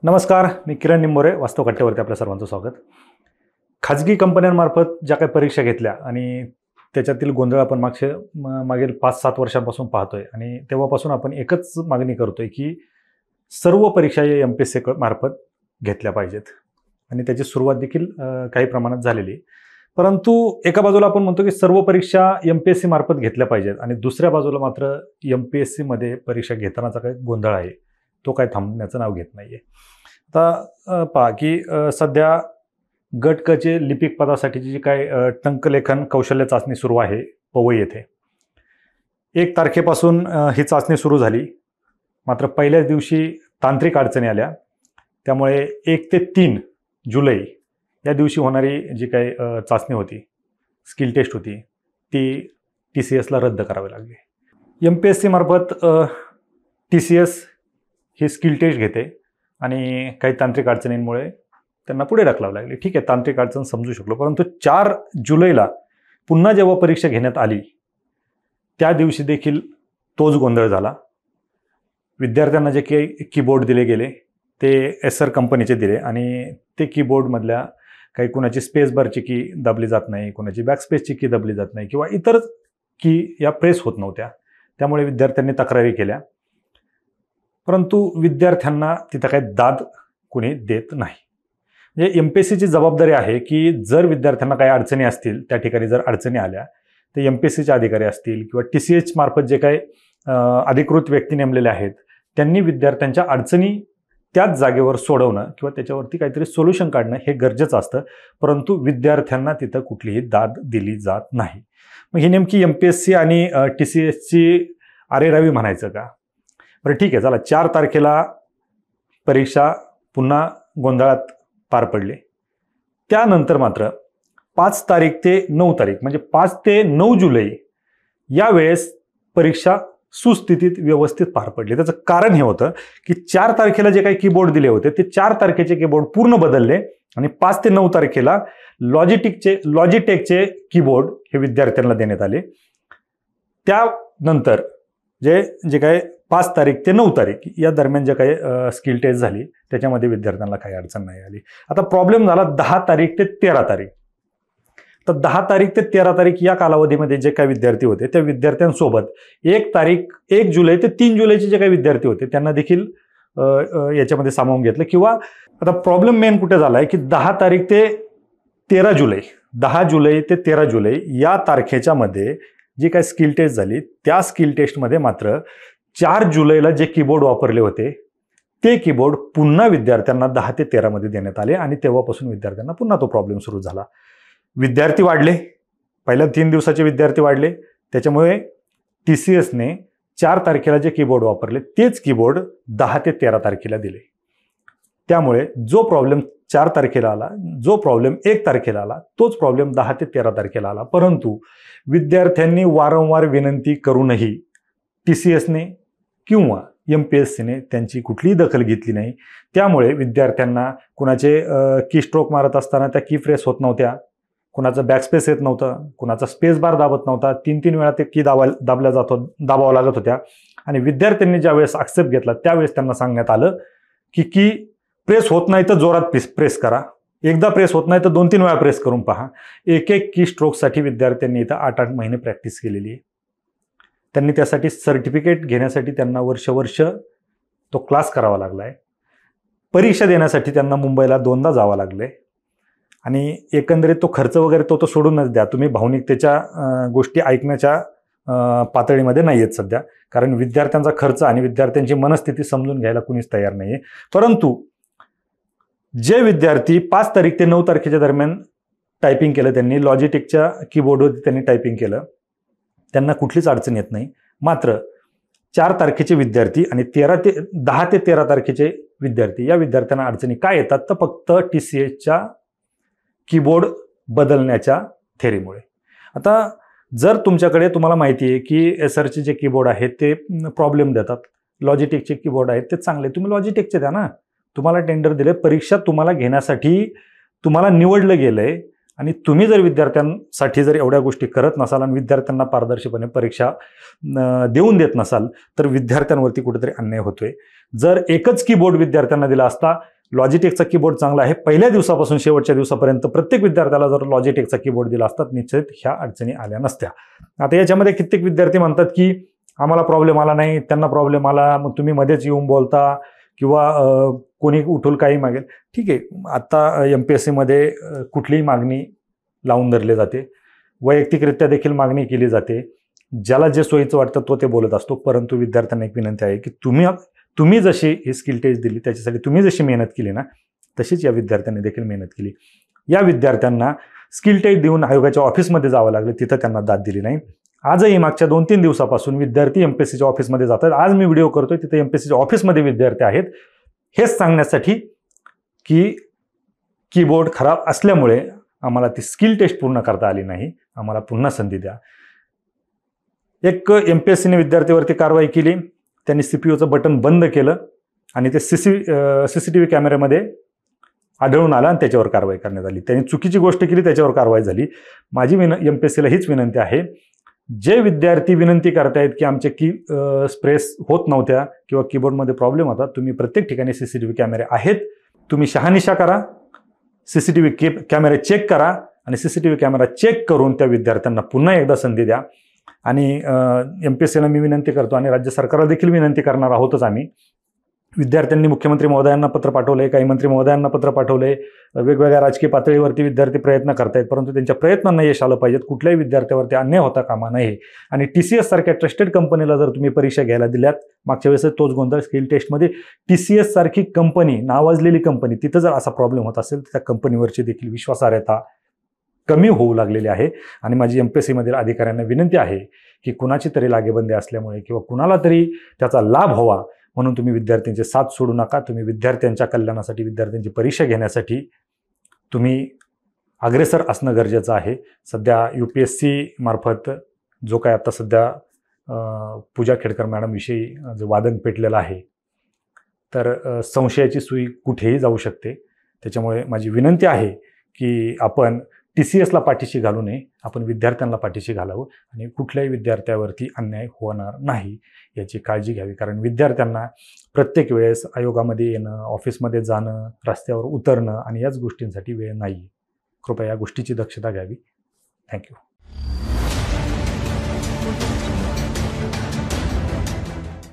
नमस्कार, मी किरण निंबोरे, वास्तव कट्ट्यावरती आपल्या सर्वांचं स्वागत. खाजगी कंपन्यांमार्फत ज्या काही परीक्षा घेतल्या आणि त्याच्यातील गोंधळ आपण मागील 5-7 वर्षांपासून पाहतोय आणि तेव्हापासून आपण एकच मागणी करतोय की सर्व परीक्षा या MPSC मार्फत घेतल्या पाहिजेत आणि त्याची सुरुवात देखील काही प्रमाणात झालेली आहे. परंतु एका बाजूला आपण म्हणतो की सर्व परीक्षा MPSC मार्फत घेतल्या पाहिजेत आणि दुसऱ्या बाजूला मात्र MPSC मध्ये परीक्षा घेतानाचा काही गोंधळ आहे तो काय थांबण्याचं नाव घेत नाहीये. आता पहा की सध्या गट क चे लिपिक पदासाठीची जी काय टंकलेखन कौशल्य चाचणी सुरू आहे पवई येथे 1 तारखेपासून ही चाचणी सुरू झाली. मात्र पहिल्याच दिवशी तांत्रिक अडचणी आल्या, त्यामुळे 1 ते 3 जुलै या दिवशी होणारी जी काही चाचणी होती, स्किल टेस्ट होती, ती TCSला रद्द करावी लागली. MPSC मार्फत TCS ही स्किल टेस्ट घेते आणि काही तांत्रिक अडचणींमुळे त्यांना पुढे ढकलावं लागले. ठीक आहे, तांत्रिक अडचण समजू शकलो, परंतु 4 जुलैला पुन्हा जेव्हा परीक्षा घेण्यात आली त्या दिवशी देखील तोच गोंधळ झाला. विद्यार्थ्यांना जे काही कीबोर्ड दिले गेले ते एसर कंपनीचे दिले आणि ते कीबोर्डमधल्या काही कुणाची स्पेस बारची की दाबली जात नाही, कुणाची बॅकस्पेसची की दाबली जात नाही किंवा इतर की या प्रेस होत नव्हत्या. त्यामुळे विद्यार्थ्यांनी तक्रारी केल्या, परंतु विद्यार्थ्यांना तिथं काही दाद कुणी देत नाही. म्हणजे MPSCची जबाबदारी आहे की जर विद्यार्थ्यांना काही अडचणी असतील, त्या ठिकाणी जर अडचणी आल्या तर MPSCचे अधिकारी असतील किंवा TCS मार्फत जे काही अधिकृत व्यक्ती नेमलेले आहेत त्यांनी विद्यार्थ्यांच्या अडचणी त्याच जागेवर सोडवणं किंवा त्याच्यावरती काहीतरी सोल्युशन काढणं हे गरजेचं असतं, परंतु विद्यार्थ्यांना तिथं कुठलीही दाद दिली जात नाही. मग ही नेमकी MPSC आणि TCSची आरेरावी म्हणायचं का? बरं ठीक आहे, चला 4 तारखेला परीक्षा पुन्हा गोंधळात पार पडली. त्यानंतर मात्र 5 तारीख ते 9 तारीख म्हणजे 5 ते 9 जुलै यावेळेस परीक्षा सुस्थितीत व्यवस्थित पार पडली. त्याचं कारण हे होतं की 4 तारखेला जे काही कीबोर्ड दिले होते ते 4 तारखेचे कीबोर्ड पूर्ण बदलले आणि 5 ते 9 तारखेला लॉजिटेकचे कीबोर्ड हे विद्यार्थ्यांना देण्यात आले. त्यानंतर जे काही 5 तारीख ते 9 तारीख या दरम्यान जे काही स्किल टेस्ट झाली त्याच्यामध्ये विद्यार्थ्यांना काही अडचण नाही आली. आता प्रॉब्लेम झाला 10 तारीख ते 13 तारीख. तर 10 तारीख ते 13 तारीख या कालावधीमध्ये जे काही विद्यार्थी होते त्या विद्यार्थ्यांसोबत 1 जुलै ते 3 जुलैचे जे काही विद्यार्थी होते त्यांना देखील याच्यामध्ये सामावून घेतलं. किंवा आता प्रॉब्लेम मेन कुठे झाला आहे की 10 तारीख ते 13 जुलै 10 जुलै ते 13 जुलै या तारखेच्या मध्ये जी काही स्किल टेस्ट झाली त्या स्किल टेस्टमध्ये मात्र 4 जुलैला जे कीबोर्ड वापरले होते ते कीबोर्ड पुन्हा विद्यार्थ्यांना 10 ते 13 मध्ये देण्यात आले आणि तेव्हापासून विद्यार्थ्यांना पुन्हा तो प्रॉब्लेम सुरू झाला. विद्यार्थी वाढले, पहिल्या 3 दिवसाचे विद्यार्थी वाढले, त्याच्यामुळे TCSने 4 तारखेला जे कीबोर्ड वापरले तेच कीबोर्ड 10 ते 13 तारखेला दिले. त्यामुळे जो प्रॉब्लेम 4 तारखेला आला, जो प्रॉब्लेम 1 तारखेला आला, तोच प्रॉब्लेम 10 ते 13 तारखेला आला. परंतु विद्यार्थ्यांनी वारंवार विनंती करूनही TCSने किंवा MPSCने त्यांची कुठलीही दखल घेतली नाही. त्यामुळे विद्यार्थ्यांना कुणाचे की स्ट्रोक मारत असताना त्या की प्रेस होत नव्हत्या, कुणाचं बॅकस्पेस येत नव्हतं, कुणाचा स्पेस बार दाबत नव्हता, 3-3 वेळा ते की दाबावं लागत होत्या. आणि विद्यार्थ्यांनी ज्यावेळेस ॲक्सेप्ट घेतला त्यावेळेस त्यांना सांगण्यात आलं की प्रेस होत नाही तर जोरात प्रेस करा, एकदा प्रेस होत नाही तर 2-3 वेळा प्रेस करून पहा. एक की स्ट्रोकसाठी विद्यार्थ्यांनी इथं 8-8 महिने प्रॅक्टिस केलेली आहे. त्यांनी त्यासाठी सर्टिफिकेट घेण्यासाठी त्यांना वर्ष तो क्लास करावा लागला आहे. परीक्षा देण्यासाठी त्यांना मुंबईला 2दा जावं लागले आणि एकंदरीत तो खर्च वगैरे तो सोडूनच द्या. तुम्ही भावनिकतेच्या गोष्टी ऐकण्याच्या पातळीमध्ये नाही आहेत सध्या, कारण विद्यार्थ्यांचा खर्च आणि विद्यार्थ्यांची मनस्थिती समजून घ्यायला कुणीच तयार नाही आहे. परंतु जे विद्यार्थी 5 तारीख ते 9 तारखेच्या दरम्यान टायपिंग केलं, त्यांनी लॉजिटेकच्या कीबोर्डवरती त्यांनी टायपिंग केलं, त्यांना कुठलीच अडचण येत नाही. मात्र 4 तारखेचे विद्यार्थी आणि 10 ते 13 तारखेचे विद्यार्थी या विद्यार्थ्यांना अडचणी काय येतात तर फक्त TCSच्या कीबोर्ड बदलण्याच्या थेरीमुळे. आता जर तुम्हाला माहिती आहे की एसरचे जे कीबोर्ड आहेत ते प्रॉब्लेम देतात, लॉजिटेकचे कीबोर्ड आहेत ते चांगले, तुम्ही लॉजिटेकचे द्या ना. तुम्हाला टेंडर दिले, परीक्षा तुम्हाला घेण्यासाठी तुम्हाला निवडलं गेलंय आणि तुम्ही जर विद्यार्थ्यांसाठी जर एवढ्या गोष्टी करत नसाल आणि विद्यार्थ्यांना पारदर्शीपणे परीक्षा देऊन देत नसाल तर विद्यार्थ्यांवरती कुठेतरी अन्याय होतोय. जर एकच कीबोर्ड विद्यार्थ्यांना दिला असता, लॉजिटेकचा कीबोर्ड चांगला आहे, पहिल्या दिवसापासून शेवटच्या दिवसापर्यंत प्रत्येक विद्यार्थ्याला जर लॉजिटेकचा कीबोर्ड दिला असता निश्चित ह्या अडचणी आल्या नसत्या. आता याच्यामध्ये कित्येक विद्यार्थी म्हणतात की आम्हाला प्रॉब्लेम आला नाही, त्यांना प्रॉब्लेम आला, मग तुम्ही मध्येच येऊन बोलता किंवा कोणी उठून काही मागेल. ठीक आहे, आता MPSC मध्ये कुठलीही मागणी लावून धरली जाते, वैयक्तिकरित्या देखील मागणी केली जाते, ज्याला जे सोयीचं वाटतं तो ते बोलत असतो. परंतु विद्यार्थ्यांना एक विनंती आहे की तुम्ही जशी ही स्किल टेस्ट दिली त्याच्यासाठी तुम्ही जशी मेहनत केली ना तशीच या विद्यार्थ्यांनी देखील मेहनत केली. या विद्यार्थ्यांना स्किल टेस्ट देऊन आयोगाच्या ऑफिसमध्ये जावं लागलं, तिथं त्यांना दाद दिली नाही. आजही मागच्या 2-3 दिवसापासून विद्यार्थी MPSCच्या ऑफिसमध्ये जातात. आज मी व्हिडिओ करतोय तिथे MPSCच्या ऑफिसमध्ये विद्यार्थी आहेत, हेच सांगण्यासाठी की कीबोर्ड खराब असल्यामुळे आम्हाला ती स्किल टेस्ट पूर्ण करता आली नाही, आम्हाला पुन्हा संधी द्या. एक MPSCने विद्यार्थीवरती कारवाई केली, त्यांनी CPUचं बटन बंद केलं आणि ते CCTV कॅमेऱ्यामध्ये आढळून आला आणि त्याच्यावर कारवाई करण्यात आली. त्यांनी चुकीची गोष्ट केली, त्याच्यावर कारवाई झाली. माझी MPSCला हीच विनंती आहे, जे विद्यार्थी विनंती करतायत की आमचे प्रेस होत नव्हत्या किंवा कीबोर्डमध्ये प्रॉब्लेम होता, तुम्ही प्रत्येक ठिकाणी CCTV कॅमेरे आहेत, तुम्ही शहानिशा करा, CCTV कॅमेरे चेक करा आणि CCTV कॅमेरा चेक करून त्या विद्यार्थ्यांना पुन्हा एकदा संधी द्या. आणि MPSCला मी विनंती करतो आणि राज्य सरकारला देखील विनंती करणार आहोतच आम्ही. विद्यार्थ्यांनी मुख्यमंत्री महोदयांना पत्र पाठवलंय, काही मंत्री महोदयांना पत्र पाठवलंय, वेगवेगळ्या राजकीय पातळीवरती विद्यार्थी प्रयत्न करतायत, परंतु त्यांच्या प्रयत्नांना यश आलं पाहिजेत. कुठल्याही विद्यार्थ्यावरती अन्याय होता कामा नये. आणि TCS सारख्या ट्रस्टेड कंपनीला जर तुम्ही परीक्षा घ्यायला दिल्यात, मागच्या वेळेस तोच गोंधळ स्किल टेस्टमध्ये, TCS सारखी कंपनी, नावाजलेली कंपनी, तिथं जर असा प्रॉब्लेम होत असेल तर त्या कंपनीवरची देखील विश्वासार्हता कमी होऊ लागलेली आहे. आणि माझी MPSC मधील अधिकाऱ्यांना विनंती आहे की कुणाची तरी लागेबंदी असल्यामुळे किंवा कुणाला तरी त्याचा लाभ व्हावा म्हणून तुम्ही विद्यार्थ्यांचे साथ सोडू नका. तुम्ही विद्यार्थ्यांच्या कल्याणासाठी, विद्यार्थ्यांची परीक्षा घेण्यासाठी तुम्ही अग्रेसर असणं गरजेचं आहे. सध्या UPSC मार्फत जो काय आता सध्या पूजा खेडकर मॅडमविषयी जो वादन पेटलेलं आहे, तर संशयाची सुई कुठेही जाऊ शकते. त्याच्यामुळे माझी विनंती आहे की आपण TCSला पाठीशी घालू नये, आपण विद्यार्थ्यांना पाठीशी घालावं आणि कुठल्याही विद्यार्थ्यावरती अन्याय होणार नाही याची काळजी घ्यावी. कारण विद्यार्थ्यांना प्रत्येक वेळेस आयोगामध्ये येणं, ऑफिसमध्ये जाणं, रस्त्यावर उतरणं आणि याच गोष्टींसाठी वेळ नाही. कृपया या गोष्टीची दक्षता घ्यावी. थँक्यू.